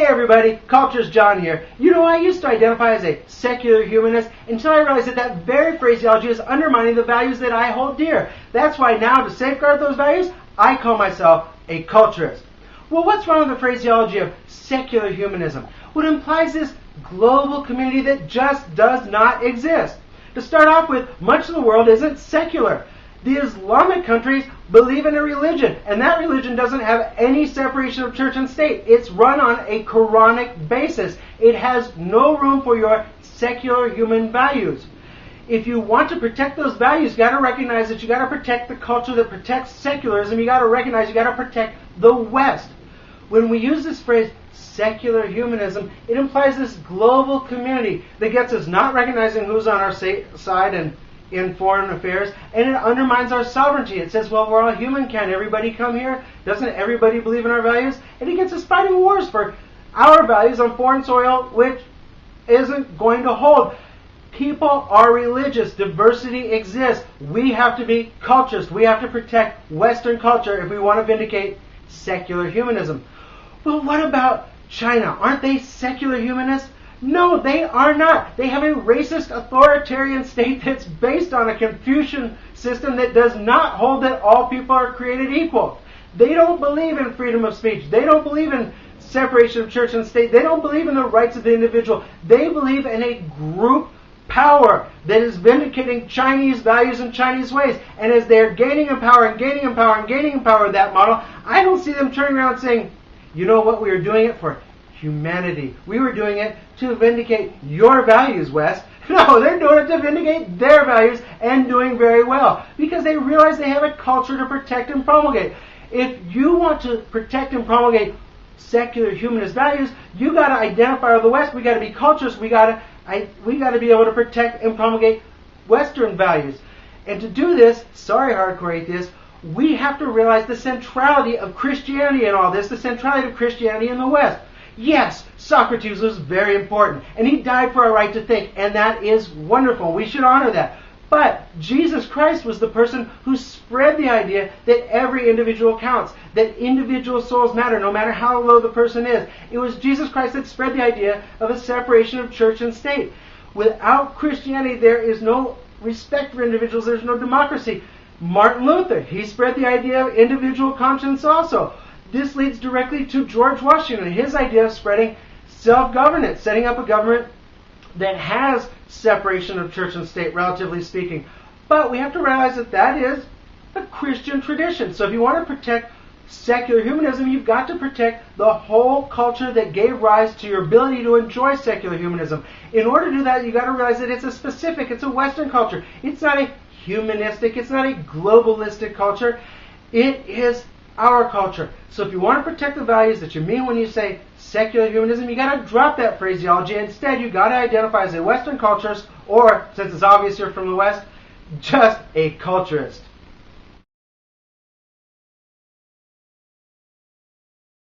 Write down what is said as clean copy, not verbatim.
Hey everybody, Culturist John here. You know, I used to identify as a secular humanist until I realized that that very phraseology is undermining the values that I hold dear. That's why now, to safeguard those values, I call myself a culturist. Well, what's wrong with the phraseology of secular humanism? Well, it implies this global community that just does not exist. To start off with, much of the world isn't secular. The Islamic countries believe in a religion, and that religion doesn't have any separation of church and state. It's run on a Quranic basis. It has no room for your secular human values. If you want to protect those values, you got to recognize that you got to protect the culture that protects secularism. You got to recognize you got to protect the West. When we use this phrase, secular humanism, it implies this global community that gets us not recognizing who's on our side and in foreign affairs, and it undermines our sovereignty. It says, well, we're all human. Can't everybody come here? Doesn't everybody believe in our values? And it gets us fighting wars for our values on foreign soil, which isn't going to hold. People are religious. Diversity exists. We have to be culturist. We have to protect Western culture if we want to vindicate secular humanism. Well, what about China? Aren't they secular humanists? No, they are not. They have a racist authoritarian state that's based on a Confucian system that does not hold that all people are created equal. They don't believe in freedom of speech. They don't believe in separation of church and state. They don't believe in the rights of the individual. They believe in a group power that is vindicating Chinese values and Chinese ways. And as they're gaining in power and gaining in power and gaining in power with that model, I don't see them turning around saying, you know what, we are doing it for humanity. We were doing it to vindicate your values, West. No, they're doing it to vindicate their values and doing very well because they realize they have a culture to protect and promulgate. If you want to protect and promulgate secular humanist values, you got to identify with the West. We got to be culturists. We got to be able to protect and promulgate Western values. And to do this, sorry, hardcore atheists, we have to realize the centrality of Christianity in all this, the centrality of Christianity in the West. Yes, Socrates was very important, and he died for our right to think, and that is wonderful. We should honor that. But Jesus Christ was the person who spread the idea that every individual counts, that individual souls matter, no matter how low the person is. It was Jesus Christ that spread the idea of a separation of church and state. Without Christianity, there is no respect for individuals. There's no democracy. Martin Luther, he spread the idea of individual conscience also. This leads directly to George Washington, his idea of spreading self-governance, setting up a government that has separation of church and state, relatively speaking. But we have to realize that that is a Christian tradition. So if you want to protect secular humanism, you've got to protect the whole culture that gave rise to your ability to enjoy secular humanism. In order to do that, you've got to realize that it's a Western culture. It's not a humanistic, it's not a globalistic culture. It is our culture. So if you want to protect the values that you mean when you say secular humanism, you got to drop that phraseology. Instead, you got to identify as a Western culturist, or, since it's obvious you're from the West, just a culturist.